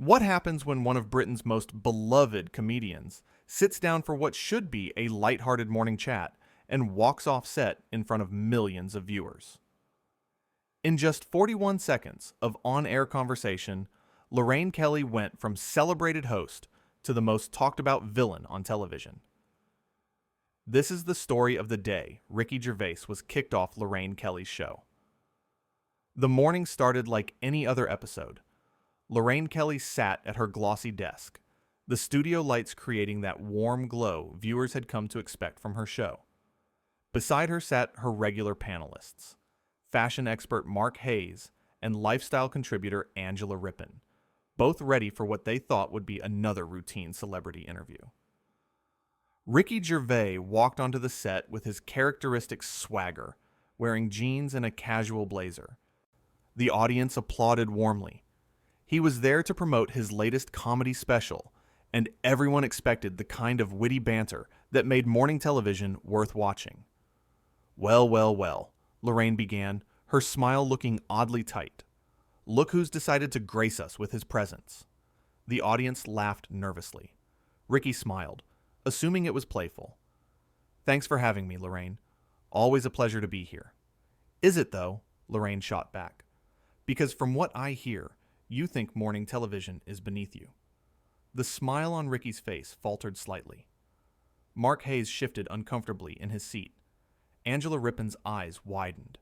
What happens when one of Britain's most beloved comedians sits down for what should be a lighthearted morning chat and walks off set in front of millions of viewers? In just 41 seconds of on-air conversation, Lorraine Kelly went from celebrated host to the most talked about villain on television. This is the story of the day Ricky Gervais was kicked off Lorraine Kelly's show. The morning started like any other episode. Lorraine Kelly sat at her glossy desk, the studio lights creating that warm glow viewers had come to expect from her show. Beside her sat her regular panelists, fashion expert Mark Hayes and lifestyle contributor Angela Rippon, both ready for what they thought would be another routine celebrity interview. Ricky Gervais walked onto the set with his characteristic swagger, wearing jeans and a casual blazer. The audience applauded warmly. He was there to promote his latest comedy special, and everyone expected the kind of witty banter that made morning television worth watching. Well, Lorraine began, her smile looking oddly tight. Look who's decided to grace us with his presence. The audience laughed nervously. Ricky smiled, assuming it was playful. Thanks for having me, Lorraine. Always a pleasure to be here. Is it, though? Lorraine shot back. Because from what I hear, you think morning television is beneath you. The smile on Ricky's face faltered slightly. Mark Hayes shifted uncomfortably in his seat. Angela Rippon's eyes widened.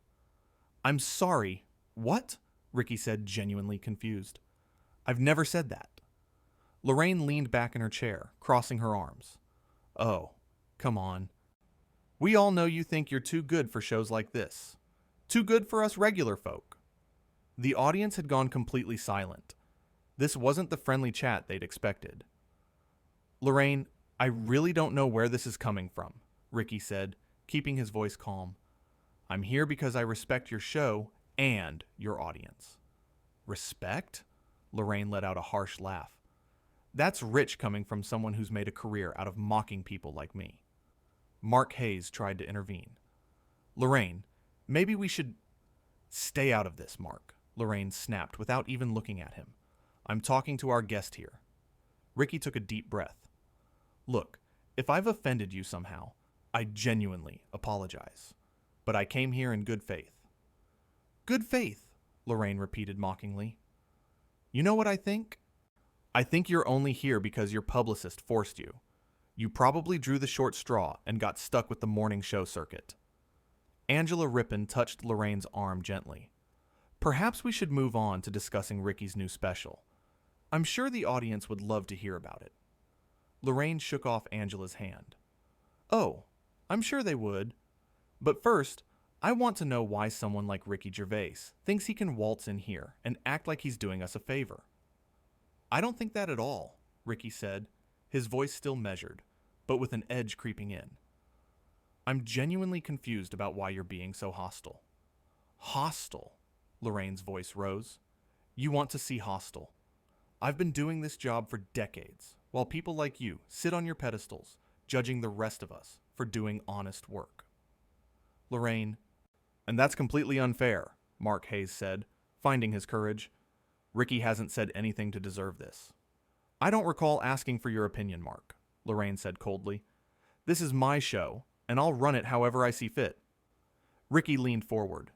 I'm sorry. What? Ricky said, genuinely confused. I've never said that. Lorraine leaned back in her chair, crossing her arms. Oh, come on. We all know you think you're too good for shows like this. Too good for us regular folk. The audience had gone completely silent. This wasn't the friendly chat they'd expected. Lorraine, I really don't know where this is coming from, Ricky said, keeping his voice calm. I'm here because I respect your show and your audience. Respect? Lorraine let out a harsh laugh. That's rich coming from someone who's made a career out of mocking people like me. Mark Hayes tried to intervene. Lorraine, maybe we should... Stay out of this, Mark, Lorraine snapped without even looking at him. I'm talking to our guest here. Ricky took a deep breath. Look, if I've offended you somehow, I genuinely apologize. But I came here in good faith. Good faith, Lorraine repeated mockingly. You know what I think? I think you're only here because your publicist forced you. You probably drew the short straw and got stuck with the morning show circuit. Angela Rippon touched Lorraine's arm gently. Perhaps we should move on to discussing Ricky's new special. I'm sure the audience would love to hear about it. Lorraine shook off Angela's hand. Oh, I'm sure they would. But first, I want to know why someone like Ricky Gervais thinks he can waltz in here and act like he's doing us a favor. I don't think that at all, Ricky said, his voice still measured, but with an edge creeping in. I'm genuinely confused about why you're being so hostile. Hostile? Lorraine's voice rose. You want to see hostile. I've been doing this job for decades, while people like you sit on your pedestals, judging the rest of us for doing honest work. Lorraine, and that's completely unfair, Mark Hayes said, finding his courage. Ricky hasn't said anything to deserve this. I don't recall asking for your opinion, Mark, Lorraine said coldly. This is my show, and I'll run it however I see fit. Ricky leaned forward.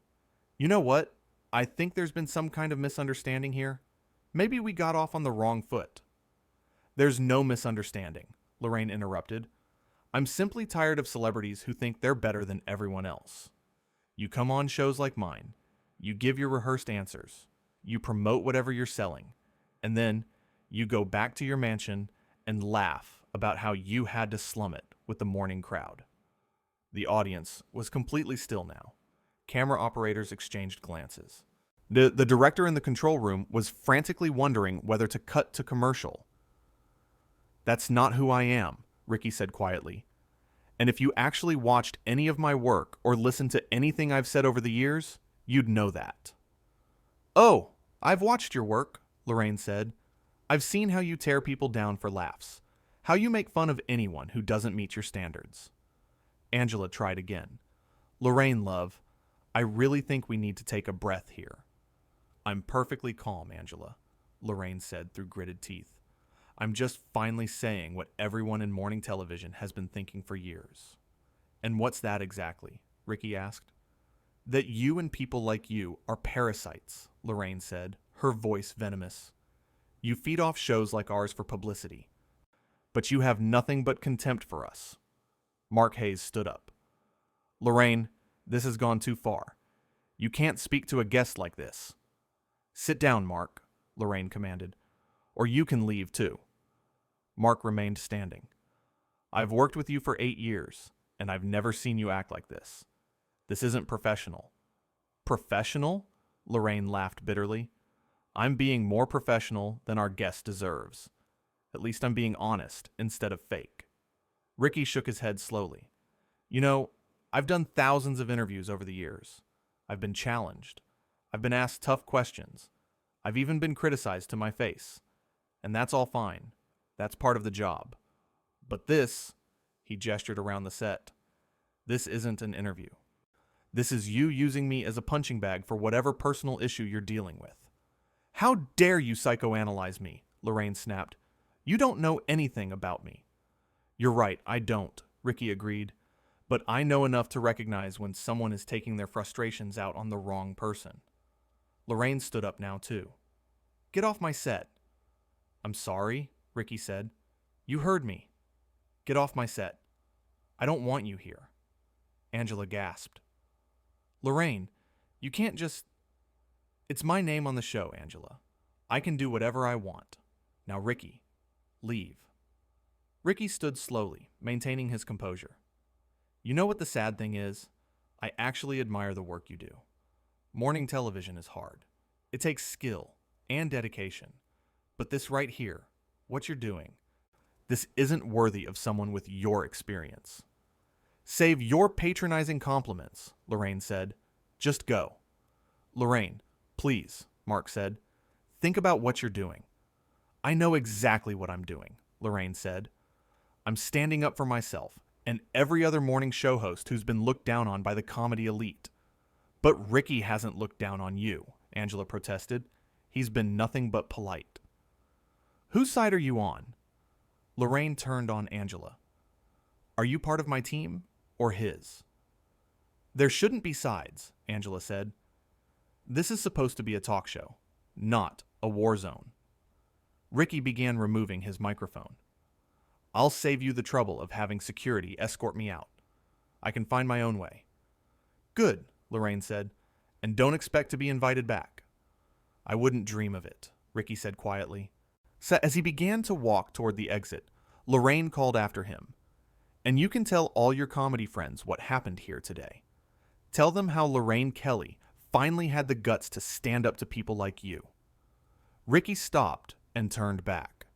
You know what? I think there's been some kind of misunderstanding here. Maybe we got off on the wrong foot. There's no misunderstanding, Lorraine interrupted. I'm simply tired of celebrities who think they're better than everyone else. You come on shows like mine, you give your rehearsed answers, you promote whatever you're selling, and then you go back to your mansion and laugh about how you had to slum it with the morning crowd. The audience was completely still now. Camera operators exchanged glances. The director in the control room was frantically wondering whether to cut to commercial. That's not who I am, Ricky said quietly. And if you actually watched any of my work or listened to anything I've said over the years, you'd know that. Oh, I've watched your work, Lorraine said. I've seen how you tear people down for laughs, how you make fun of anyone who doesn't meet your standards. Angela tried again. Lorraine, love, I really think we need to take a breath here. I'm perfectly calm, Angela. Lorraine said through gritted teeth. I'm just finally saying what everyone in morning television has been thinking for years. And what's that exactly? Ricky asked. That you and people like you are parasites, Lorraine said, her voice venomous. You feed off shows like ours for publicity. But you have nothing but contempt for us. Mark Hayes stood up. Lorraine, this has gone too far. You can't speak to a guest like this. Sit down, Mark, Lorraine commanded. Or you can leave too. Mark remained standing. I've worked with you for 8 years, and I've never seen you act like this. This isn't professional. Professional? Lorraine laughed bitterly. I'm being more professional than our guest deserves. At least I'm being honest instead of fake. Ricky shook his head slowly. You know, I've done thousands of interviews over the years. I've been challenged. I've been asked tough questions. I've even been criticized to my face. And that's all fine. That's part of the job. But this, he gestured around the set, this isn't an interview. This is you using me as a punching bag for whatever personal issue you're dealing with. How dare you psychoanalyze me, Lorraine snapped. You don't know anything about me. You're right, I don't, Ricky agreed. But I know enough to recognize when someone is taking their frustrations out on the wrong person. Lorraine stood up now, too. Get off my set. I'm sorry, Ricky said. You heard me. Get off my set. I don't want you here. Angela gasped. Lorraine, you can't just... It's my name on the show, Angela. I can do whatever I want. Now, Ricky, leave. Ricky stood slowly, maintaining his composure. You know what the sad thing is? I actually admire the work you do. Morning television is hard. It takes skill and dedication. But this right here, what you're doing, this isn't worthy of someone with your experience. Save your patronizing compliments, Lorraine said. Just go. Lorraine, please, Mark said. Think about what you're doing. I know exactly what I'm doing, Lorraine said. I'm standing up for myself and every other morning show host who's been looked down on by the comedy elite. But Ricky hasn't looked down on you, Angela protested. He's been nothing but polite. Whose side are you on? Lorraine turned on Angela. Are you part of my team or his? There shouldn't be sides, Angela said. This is supposed to be a talk show, not a war zone. Ricky began removing his microphone. I'll save you the trouble of having security escort me out. I can find my own way. Good, Lorraine said, and don't expect to be invited back. I wouldn't dream of it, Ricky said quietly. As he began to walk toward the exit, Lorraine called after him. And you can tell all your comedy friends what happened here today. Tell them how Lorraine Kelly finally had the guts to stand up to people like you. Ricky stopped and turned back.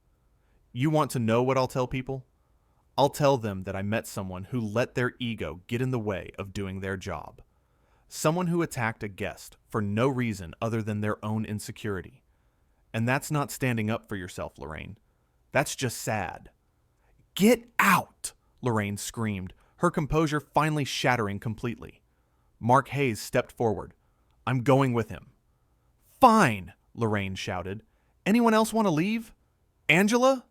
You want to know what I'll tell people? I'll tell them that I met someone who let their ego get in the way of doing their job. Someone who attacked a guest for no reason other than their own insecurity. And that's not standing up for yourself, Lorraine. That's just sad. Get out! Lorraine screamed, her composure finally shattering completely. Mark Hayes stepped forward. I'm going with him. Fine, Lorraine shouted. Anyone else want to leave? Angela?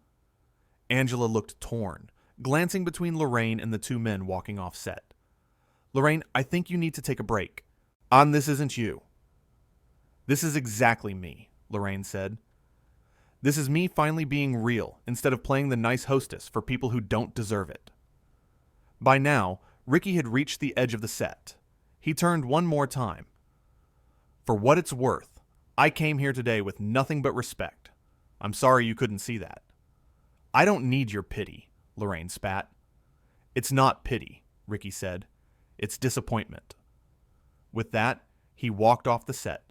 Angela looked torn, glancing between Lorraine and the two men walking off set. Lorraine, I think you need to take a break. This isn't you. This is exactly me, Lorraine said. This is me finally being real instead of playing the nice hostess for people who don't deserve it. By now, Ricky had reached the edge of the set. He turned one more time. For what it's worth, I came here today with nothing but respect. I'm sorry you couldn't see that. I don't need your pity, Lorraine spat. It's not pity, Ricky said. It's disappointment. With that, he walked off the set,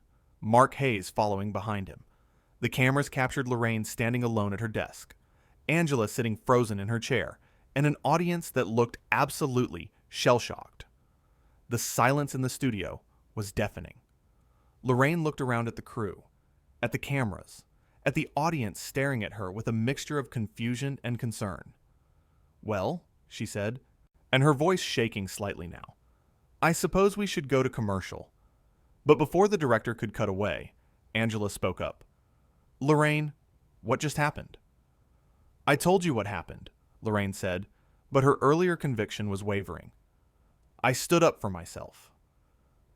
Mark Hayes following behind him. The cameras captured Lorraine standing alone at her desk, Angela sitting frozen in her chair, and an audience that looked absolutely shell-shocked. The silence in the studio was deafening. Lorraine looked around at the crew, at the cameras, at the audience staring at her with a mixture of confusion and concern. Well, she said, and her voice shaking slightly now, I suppose we should go to commercial. But before the director could cut away, Angela spoke up. Lorraine, what just happened? I told you what happened, Lorraine said, but her earlier conviction was wavering. I stood up for myself.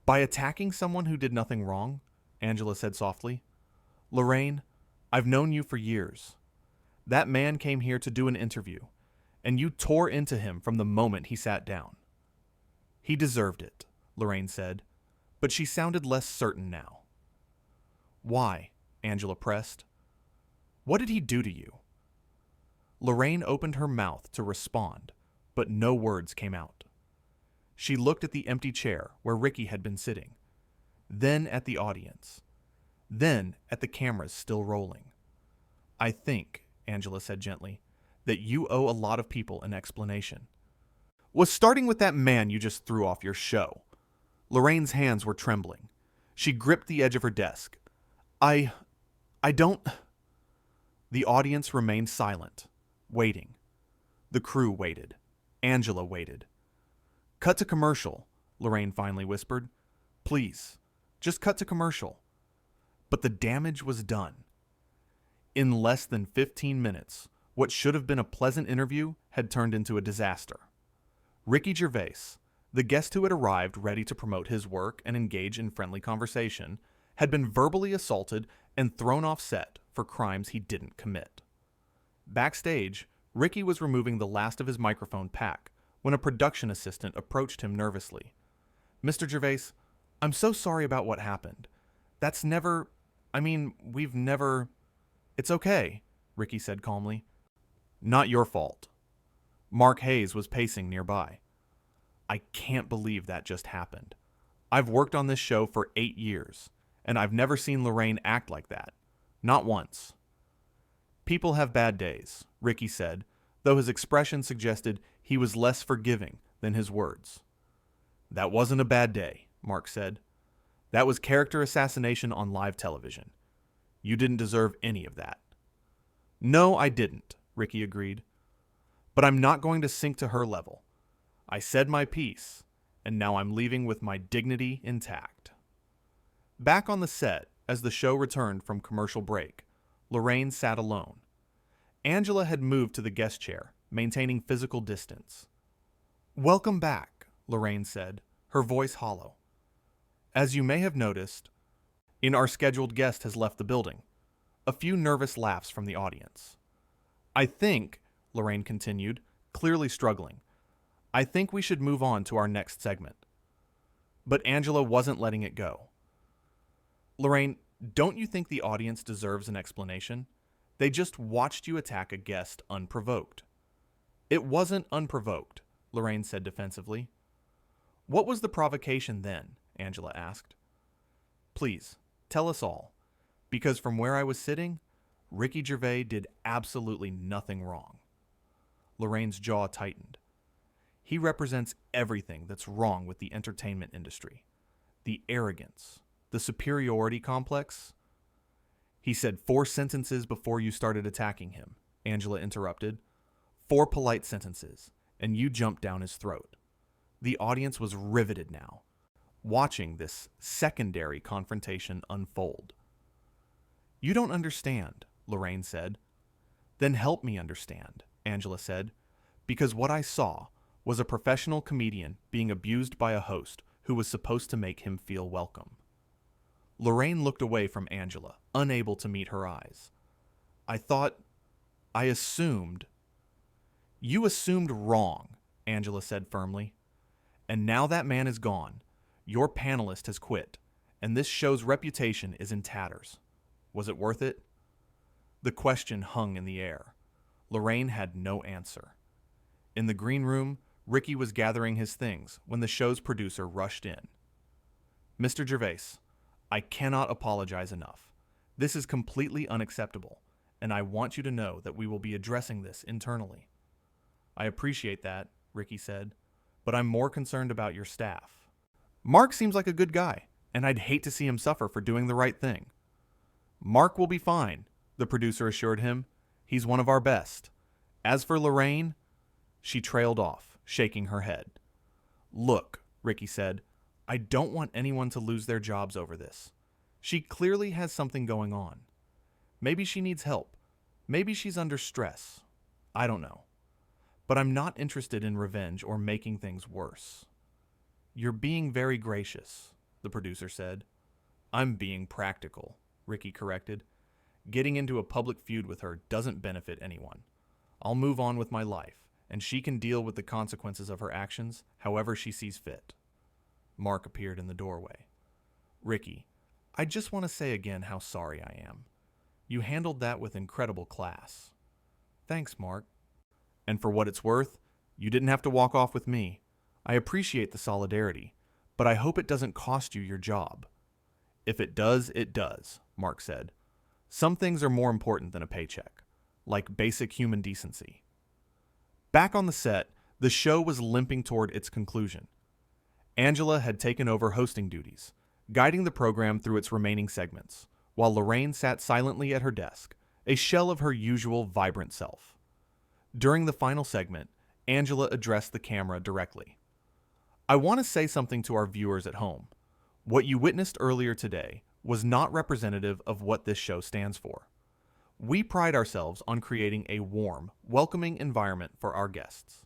By attacking someone who did nothing wrong, Angela said softly. Lorraine, I've known you for years. That man came here to do an interview, and you tore into him from the moment he sat down. He deserved it, Lorraine said, but she sounded less certain now. Why? Angela pressed. What did he do to you? Lorraine opened her mouth to respond, but no words came out. She looked at the empty chair where Ricky had been sitting, then at the audience, then at the cameras still rolling. I think, Angela said gently, that you owe a lot of people an explanation. Was starting with that man you just threw off your show. Lorraine's hands were trembling. She gripped the edge of her desk. I don't... The audience remained silent, waiting. The crew waited. Angela waited. Cut to commercial, Lorraine finally whispered. Please, just cut to commercial. But the damage was done. In less than 15 minutes, what should have been a pleasant interview had turned into a disaster. Ricky Gervais, the guest who had arrived ready to promote his work and engage in friendly conversation, had been verbally assaulted and thrown off set for crimes he didn't commit. Backstage, Ricky was removing the last of his microphone pack when a production assistant approached him nervously. Mr. Gervais, I'm so sorry about what happened. We've never... It's okay, Ricky said calmly. Not your fault. Mark Hayes was pacing nearby. I can't believe that just happened. I've worked on this show for 8 years, and I've never seen Lorraine act like that. Not once. People have bad days, Ricky said, though his expression suggested he was less forgiving than his words. That wasn't a bad day, Mark said. That was character assassination on live television. You didn't deserve any of that. No, I didn't, Ricky agreed. But I'm not going to sink to her level. I said my piece, and now I'm leaving with my dignity intact. Back on the set, as the show returned from commercial break, Lorraine sat alone. Angela had moved to the guest chair, maintaining physical distance. Welcome back, Lorraine said, her voice hollow. As you may have noticed, our scheduled guest has left the building. A few nervous laughs from the audience. I think, Lorraine continued, clearly struggling, I think we should move on to our next segment. But Angela wasn't letting it go. Lorraine, don't you think the audience deserves an explanation? They just watched you attack a guest unprovoked. It wasn't unprovoked, Lorraine said defensively. What was the provocation then? Angela asked. Please, tell us all, because from where I was sitting, Ricky Gervais did absolutely nothing wrong. Lorraine's jaw tightened. He represents everything that's wrong with the entertainment industry. The arrogance, the superiority complex. He said 4 sentences before you started attacking him, Angela interrupted. 4 polite sentences, and you jumped down his throat. The audience was riveted now, watching this secondary confrontation unfold. You don't understand, Lorraine said. Then help me understand, Angela said, because what I saw was a professional comedian being abused by a host who was supposed to make him feel welcome. Lorraine looked away from Angela, unable to meet her eyes. I assumed. You assumed wrong, Angela said firmly. And now that man is gone. Your panelist has quit, and this show's reputation is in tatters. Was it worth it? The question hung in the air. Lorraine had no answer. In the green room, Ricky was gathering his things when the show's producer rushed in. Mr. Gervais, I cannot apologize enough. This is completely unacceptable, and I want you to know that we will be addressing this internally. I appreciate that, Ricky said, but I'm more concerned about your staff. Mark seems like a good guy, and I'd hate to see him suffer for doing the right thing. Mark will be fine, the producer assured him. He's one of our best. As for Lorraine, she trailed off, shaking her head. Look, Ricky said, I don't want anyone to lose their jobs over this. She clearly has something going on. Maybe she needs help. Maybe she's under stress. I don't know. But I'm not interested in revenge or making things worse. You're being very gracious, the producer said. I'm being practical, Ricky corrected. Getting into a public feud with her doesn't benefit anyone. I'll move on with my life, and she can deal with the consequences of her actions however she sees fit. Mark appeared in the doorway. Ricky, I just want to say again how sorry I am. You handled that with incredible class. Thanks, Mark. And for what it's worth, you didn't have to walk off with me. I appreciate the solidarity, but I hope it doesn't cost you your job. If it does, it does, Mark said. Some things are more important than a paycheck, like basic human decency. Back on the set, the show was limping toward its conclusion. Angela had taken over hosting duties, guiding the program through its remaining segments, while Lorraine sat silently at her desk, a shell of her usual vibrant self. During the final segment, Angela addressed the camera directly. I want to say something to our viewers at home. What you witnessed earlier today was not representative of what this show stands for. We pride ourselves on creating a warm, welcoming environment for our guests.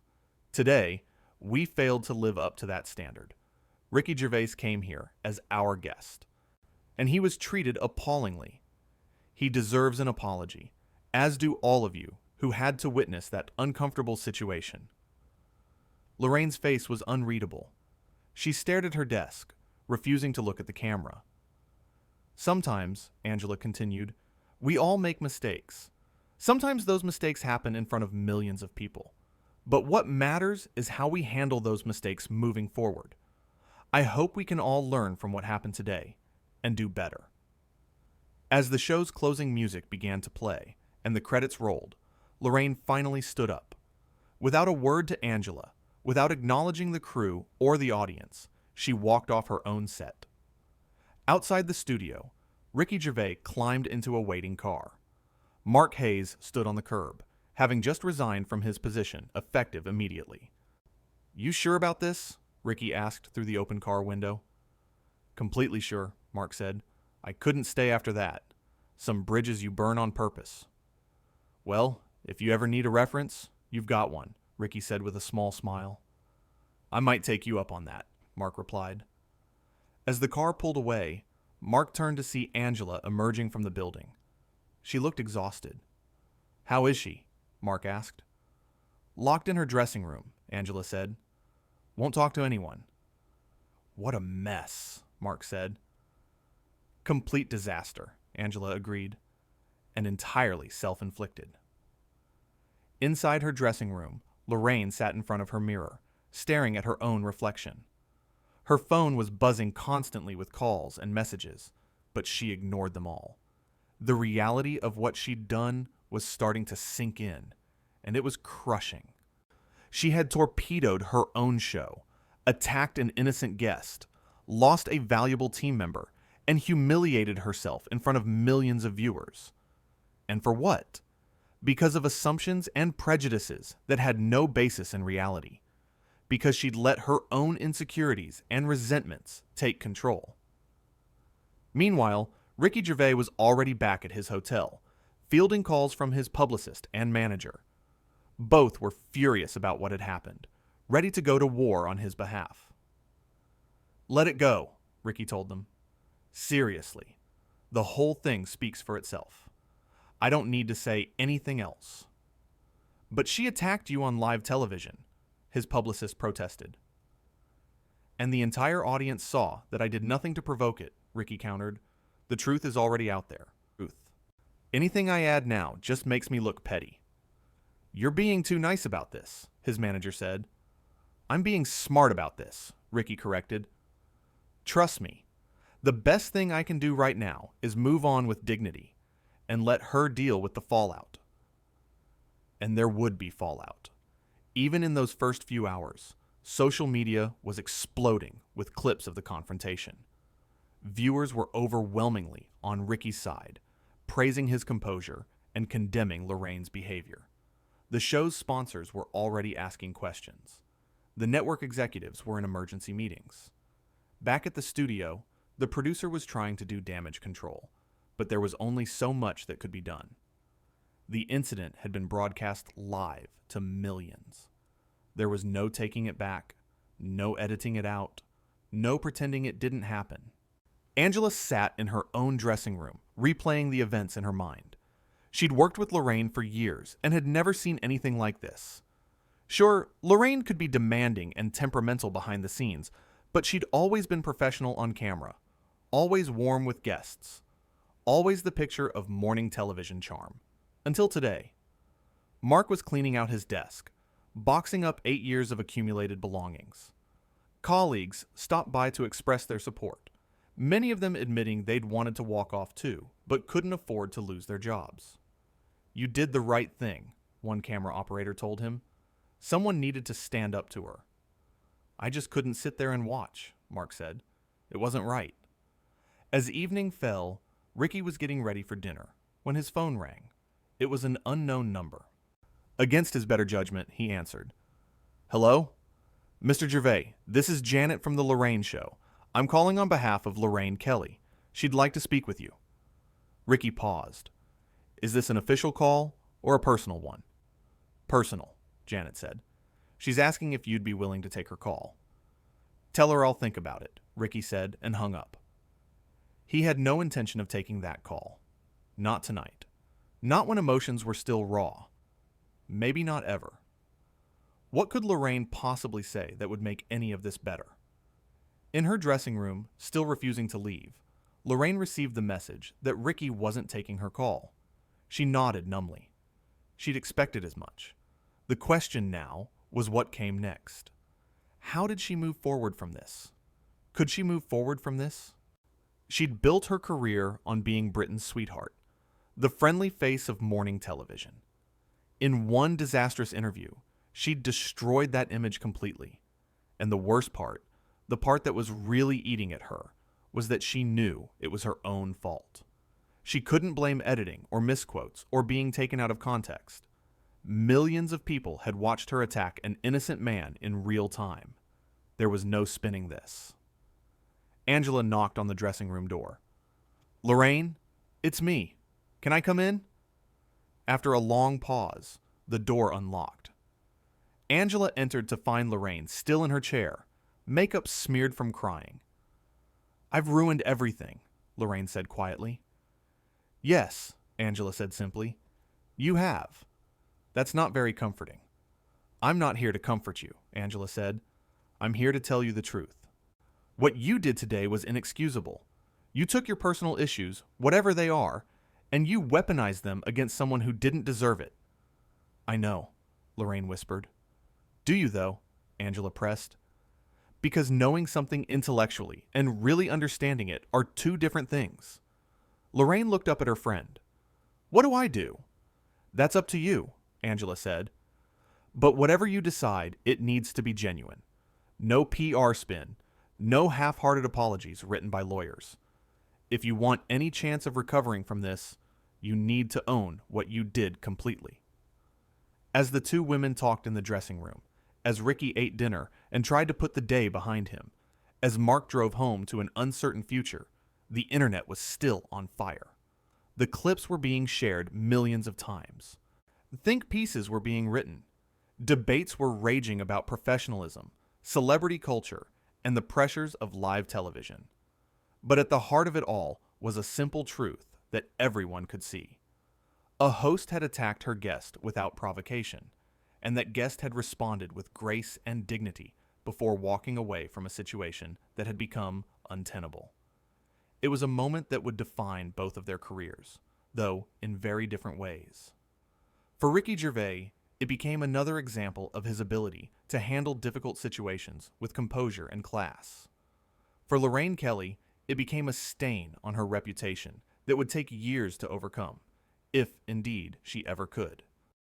Today, we failed to live up to that standard. Ricky Gervais came here as our guest, and he was treated appallingly. He deserves an apology, as do all of you who had to witness that uncomfortable situation. Lorraine's face was unreadable. She stared at her desk, refusing to look at the camera. Sometimes, Angela continued, we all make mistakes. Sometimes those mistakes happen in front of millions of people. But what matters is how we handle those mistakes moving forward. I hope we can all learn from what happened today and do better. As the show's closing music began to play and the credits rolled, Lorraine finally stood up. Without a word to Angela, without acknowledging the crew or the audience, she walked off her own set. Outside the studio, Ricky Gervais climbed into a waiting car. Mark Hayes stood on the curb, having just resigned from his position, effective immediately. You sure about this? Ricky asked through the open car window. Completely sure, Mark said. I couldn't stay after that. Some bridges you burn on purpose. Well, if you ever need a reference, you've got one, Ricky said with a small smile. I might take you up on that, Mark replied. As the car pulled away, Mark turned to see Angela emerging from the building. She looked exhausted. How is she? Mark asked. Locked in her dressing room, Angela said. Won't talk to anyone. What a mess, Mark said. Complete disaster, Angela agreed, and entirely self-inflicted. Inside her dressing room, Lorraine sat in front of her mirror, staring at her own reflection. Her phone was buzzing constantly with calls and messages, but she ignored them all. The reality of what she'd done was starting to sink in, and it was crushing. She had torpedoed her own show, attacked an innocent guest, lost a valuable team member, and humiliated herself in front of millions of viewers. And for what? Because of assumptions and prejudices that had no basis in reality. Because she'd let her own insecurities and resentments take control. Meanwhile, Ricky Gervais was already back at his hotel, fielding calls from his publicist and manager. Both were furious about what had happened, ready to go to war on his behalf. Let it go, Ricky told them. Seriously, the whole thing speaks for itself. I don't need to say anything else. But she attacked you on live television, his publicist protested. And the entire audience saw that I did nothing to provoke it, Ricky countered. The truth is already out there. Truth. Anything I add now just makes me look petty. You're being too nice about this, his manager said. I'm being smart about this, Ricky corrected. Trust me, the best thing I can do right now is move on with dignity and let her deal with the fallout. And there would be fallout. Even in those first few hours, social media was exploding with clips of the confrontation. Viewers were overwhelmingly on Ricky's side, praising his composure and condemning Lorraine's behavior. The show's sponsors were already asking questions. The network executives were in emergency meetings. Back at the studio, the producer was trying to do damage control, but there was only so much that could be done. The incident had been broadcast live to millions. There was no taking it back, no editing it out, no pretending it didn't happen. Angela sat in her own dressing room, replaying the events in her mind. She'd worked with Lorraine for years and had never seen anything like this. Sure, Lorraine could be demanding and temperamental behind the scenes, but she'd always been professional on camera, always warm with guests, always the picture of morning television charm. Until today. Mark was cleaning out his desk, boxing up 8 years of accumulated belongings. Colleagues stopped by to express their support, many of them admitting they'd wanted to walk off too, but couldn't afford to lose their jobs. "You did the right thing," one camera operator told him. "Someone needed to stand up to her." "I just couldn't sit there and watch," Mark said. "It wasn't right." As evening fell, Ricky was getting ready for dinner when his phone rang. It was an unknown number. Against his better judgment, he answered. "Hello? Mr. Gervais, this is Janet from the Lorraine Show. I'm calling on behalf of Lorraine Kelly. She'd like to speak with you." Ricky paused. "Is this an official call or a personal one?" "Personal," Janet said. "She's asking if you'd be willing to take her call." "Tell her I'll think about it," Ricky said and hung up. He had no intention of taking that call. Not tonight. Not when emotions were still raw. Maybe not ever. What could Lorraine possibly say that would make any of this better? In her dressing room, still refusing to leave, Lorraine received the message that Ricky wasn't taking her call. She nodded numbly. She'd expected as much. The question now was what came next. How did she move forward from this? Could she move forward from this? She'd built her career on being Britain's sweetheart, the friendly face of morning television. In one disastrous interview, she'd destroyed that image completely. And the worst part, the part that was really eating at her, was that she knew it was her own fault. She couldn't blame editing or misquotes or being taken out of context. Millions of people had watched her attack an innocent man in real time. There was no spinning this. Angela knocked on the dressing room door. "Lorraine, it's me. Can I come in?" After a long pause, the door unlocked. Angela entered to find Lorraine still in her chair, makeup smeared from crying. "I've ruined everything," Lorraine said quietly. "Yes," Angela said simply. "You have. That's not very comforting." "I'm not here to comfort you," Angela said. "I'm here to tell you the truth. What you did today was inexcusable. You took your personal issues, whatever they are, and you weaponized them against someone who didn't deserve it." "I know," Lorraine whispered. "Do you, though?" Angela pressed. "Because knowing something intellectually and really understanding it are two different things." Lorraine looked up at her friend. "What do I do?" "That's up to you," Angela said. "But whatever you decide, it needs to be genuine. No PR spin, no half-hearted apologies written by lawyers. If you want any chance of recovering from this, you need to own what you did completely." As the two women talked in the dressing room, as Ricky ate dinner and tried to put the day behind him, as Mark drove home to an uncertain future, the internet was still on fire. The clips were being shared millions of times. Think pieces were being written. Debates were raging about professionalism, celebrity culture, and the pressures of live television. But at the heart of it all was a simple truth that everyone could see. A host had attacked her guest without provocation, and that guest had responded with grace and dignity before walking away from a situation that had become untenable. It was a moment that would define both of their careers, though in very different ways. For Ricky Gervais, it became another example of his ability to handle difficult situations with composure and class. For Lorraine Kelly, it became a stain on her reputation that would take years to overcome, if indeed she ever could.